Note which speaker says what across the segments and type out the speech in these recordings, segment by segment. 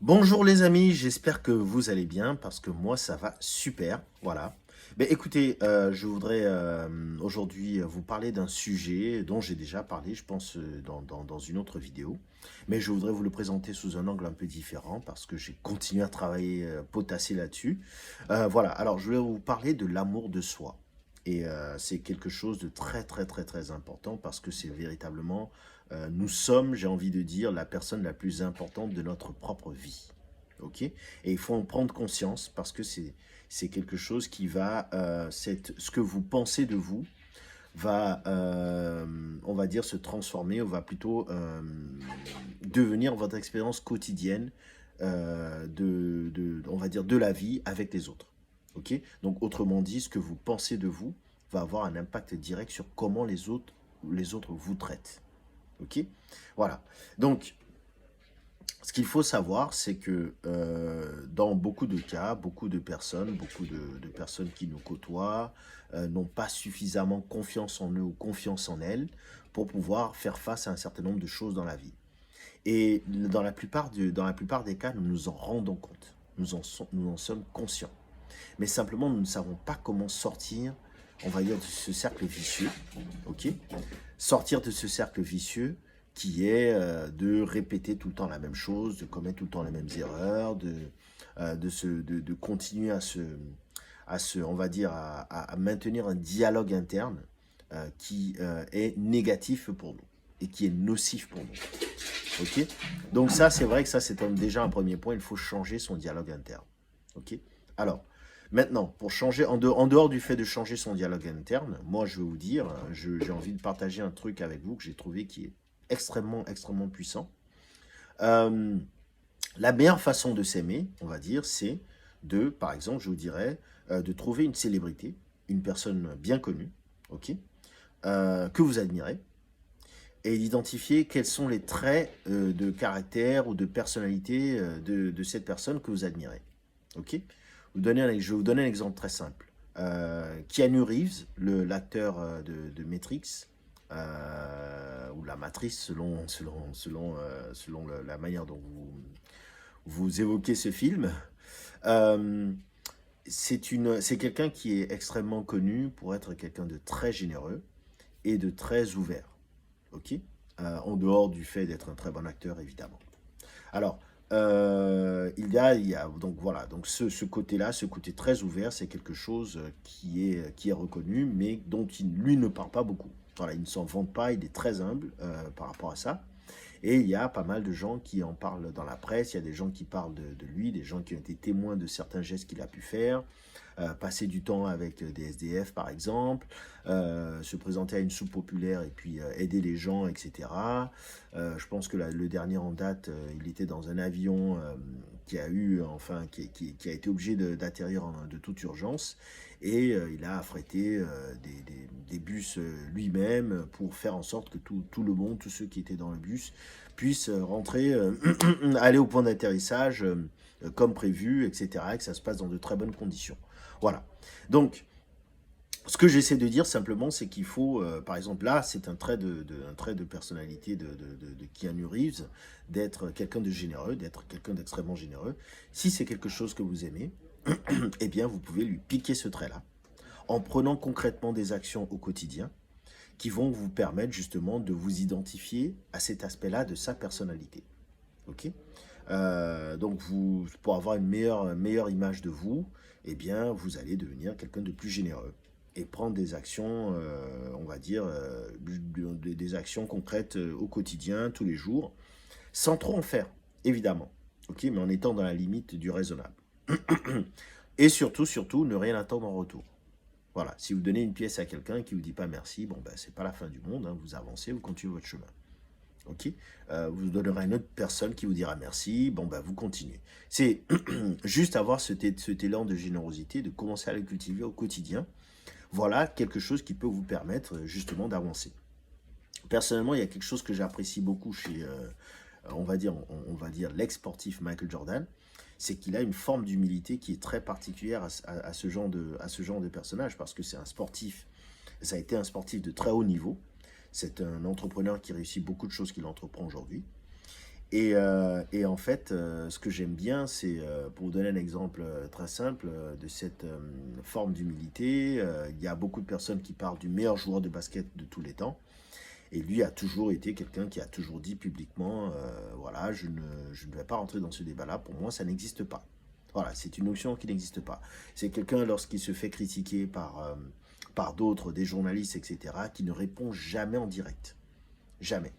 Speaker 1: Bonjour les amis, j'espère que vous allez bien parce que moi ça va super, voilà. Mais écoutez, je voudrais aujourd'hui vous parler d'un sujet dont j'ai déjà parlé, je pense, dans une autre vidéo. Mais je voudrais vous le présenter sous un angle un peu différent parce que j'ai continué à travailler, potasser là-dessus. Voilà, alors je voulais vous parler de l'amour de soi. Et c'est quelque chose de très très très très important parce que c'est véritablement nous sommes, j'ai envie de dire, la personne la plus importante de notre propre vie. Ok. Et il faut en prendre conscience parce que c'est quelque chose qui va, ce que vous pensez de vous va, on va dire, se transformer, ou va plutôt devenir votre expérience quotidienne on va dire, de la vie avec les autres. Ok. Donc, autrement dit, ce que vous pensez de vous va avoir un impact direct sur comment les autres vous traitent. Ok. Voilà. Donc, ce qu'il faut savoir, c'est que dans beaucoup de cas, beaucoup de personnes qui nous côtoient n'ont pas suffisamment confiance en eux ou confiance en elles pour pouvoir faire face à un certain nombre de choses dans la vie. Et dans la plupart des cas, nous nous en rendons compte. Nous en sommes conscients. Mais simplement, nous ne savons pas comment sortir, on va dire, de ce cercle vicieux. Ok. Sortir de ce cercle vicieux qui est de répéter tout le temps la même chose, de commettre tout le temps les mêmes erreurs, de continuer on va dire, à maintenir un dialogue interne qui est négatif pour nous et qui est nocif pour nous. Ok. Donc ça, c'est vrai que ça, c'est déjà un premier point. Il faut changer son dialogue interne. Ok. Alors, maintenant, pour changer, en dehors du fait de changer son dialogue interne, moi, je vais vous dire, j'ai envie de partager un truc avec vous que j'ai trouvé qui est extrêmement, extrêmement puissant. Euh, la meilleure façon de s'aimer, on va dire, c'est de, par exemple, je vous dirais, de trouver une célébrité, une personne bien connue, ok, que vous admirez, et d'identifier quels sont les traits de caractère ou de personnalité de cette personne que vous admirez. Ok. Je vais vous donner un exemple très simple. Keanu Reeves, l'acteur de Matrix, ou la Matrice selon la manière dont vous évoquez ce film, euh, c'est quelqu'un qui est extrêmement connu pour être quelqu'un de très généreux et de très ouvert. Ok. En dehors du fait d'être un très bon acteur, évidemment. Alors, il y a donc voilà, donc ce côté-là, ce côté très ouvert, c'est quelque chose qui est reconnu, mais dont lui ne parle pas beaucoup. Voilà, il ne s'en vante pas, il est très humble par rapport à ça. Et il y a pas mal de gens qui en parlent dans la presse, il y a des gens qui parlent de lui, des gens qui ont été témoins de certains gestes qu'il a pu faire, passer du temps avec des SDF par exemple, se présenter à une soupe populaire et puis aider les gens, etc. Je pense que le dernier en date, il était dans un avion qui a été obligé d'atterrir de toute urgence et il a affrété des bus lui-même pour faire en sorte que tout le monde, tous ceux qui étaient dans le bus, puissent rentrer, aller au point d'atterrissage comme prévu, etc. Et que ça se passe dans de très bonnes conditions. Voilà. Donc, ce que j'essaie de dire simplement, c'est qu'il faut, par exemple, là, c'est un trait de personnalité de Keanu Reeves, d'être quelqu'un de généreux, d'être quelqu'un d'extrêmement généreux. Si c'est quelque chose que vous aimez, eh bien, vous pouvez lui piquer ce trait-là, en prenant concrètement des actions au quotidien qui vont vous permettre justement de vous identifier à cet aspect-là de sa personnalité. Ok. Donc, pour avoir une meilleure image de vous, eh bien, vous allez devenir quelqu'un de plus généreux et prendre des actions, on va dire, des actions concrètes au quotidien, tous les jours, sans trop en faire, évidemment. Ok, mais en étant dans la limite du raisonnable. Et surtout, surtout, ne rien attendre en retour. Voilà, si vous donnez une pièce à quelqu'un qui vous dit pas merci, bon ben c'est pas la fin du monde, hein, vous avancez, vous continuez votre chemin. Ok. Vous donnerez à une autre personne qui vous dira merci, bon ben vous continuez. C'est juste avoir cet élan de générosité, de commencer à le cultiver au quotidien. Voilà quelque chose qui peut vous permettre justement d'avancer. Personnellement, il y a quelque chose que j'apprécie beaucoup chez, on va dire l'ex-sportif Michael Jordan, c'est qu'il a une forme d'humilité qui est très particulière à ce genre de personnage, parce que c'est un sportif, ça a été un sportif de très haut niveau, c'est un entrepreneur qui réussit beaucoup de choses qu'il entreprend aujourd'hui, Et en fait, ce que j'aime bien, c'est, pour vous donner un exemple très simple de cette forme d'humilité, il y a beaucoup de personnes qui parlent du meilleur joueur de basket de tous les temps. Et lui a toujours été quelqu'un qui a toujours dit publiquement, voilà, je ne vais pas rentrer dans ce débat-là, pour moi, ça n'existe pas. Voilà, c'est une option qui n'existe pas. C'est quelqu'un, lorsqu'il se fait critiquer par d'autres, des journalistes, etc., qui ne répond jamais en direct. Jamais.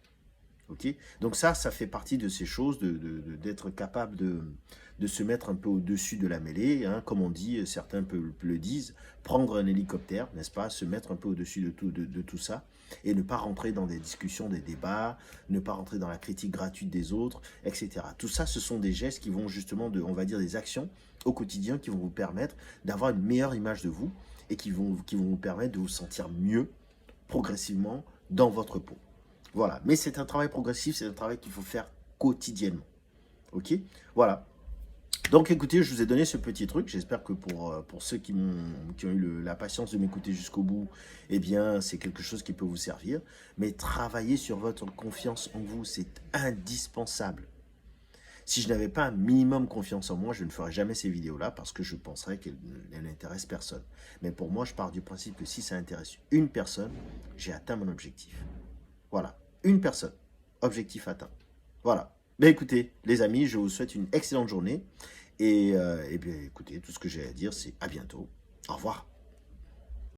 Speaker 1: Ok. Donc ça fait partie de ces choses, d'être capable de se mettre un peu au-dessus de la mêlée, hein, comme on dit, certains le disent, prendre un hélicoptère, n'est-ce pas, se mettre un peu au-dessus de tout ça, et ne pas rentrer dans des discussions, des débats, ne pas rentrer dans la critique gratuite des autres, etc. Tout ça, ce sont des gestes qui vont justement, on va dire, des actions au quotidien qui vont vous permettre d'avoir une meilleure image de vous et qui vont vous permettre de vous sentir mieux progressivement dans votre peau. Voilà, mais c'est un travail progressif, c'est un travail qu'il faut faire quotidiennement. Ok. Voilà. Donc écoutez, je vous ai donné ce petit truc. J'espère que pour ceux qui ont eu la patience de m'écouter jusqu'au bout, eh bien, c'est quelque chose qui peut vous servir. Mais travaillez sur votre confiance en vous, c'est indispensable. Si je n'avais pas un minimum confiance en moi, je ne ferais jamais ces vidéos-là parce que je penserais qu'elles n'intéressent personne. Mais pour moi, je pars du principe que si ça intéresse une personne, j'ai atteint mon objectif. Voilà, une personne. Objectif atteint. Voilà. Mais écoutez, les amis, je vous souhaite une excellente journée. Et bien, écoutez, tout ce que j'ai à dire, c'est à bientôt. Au revoir.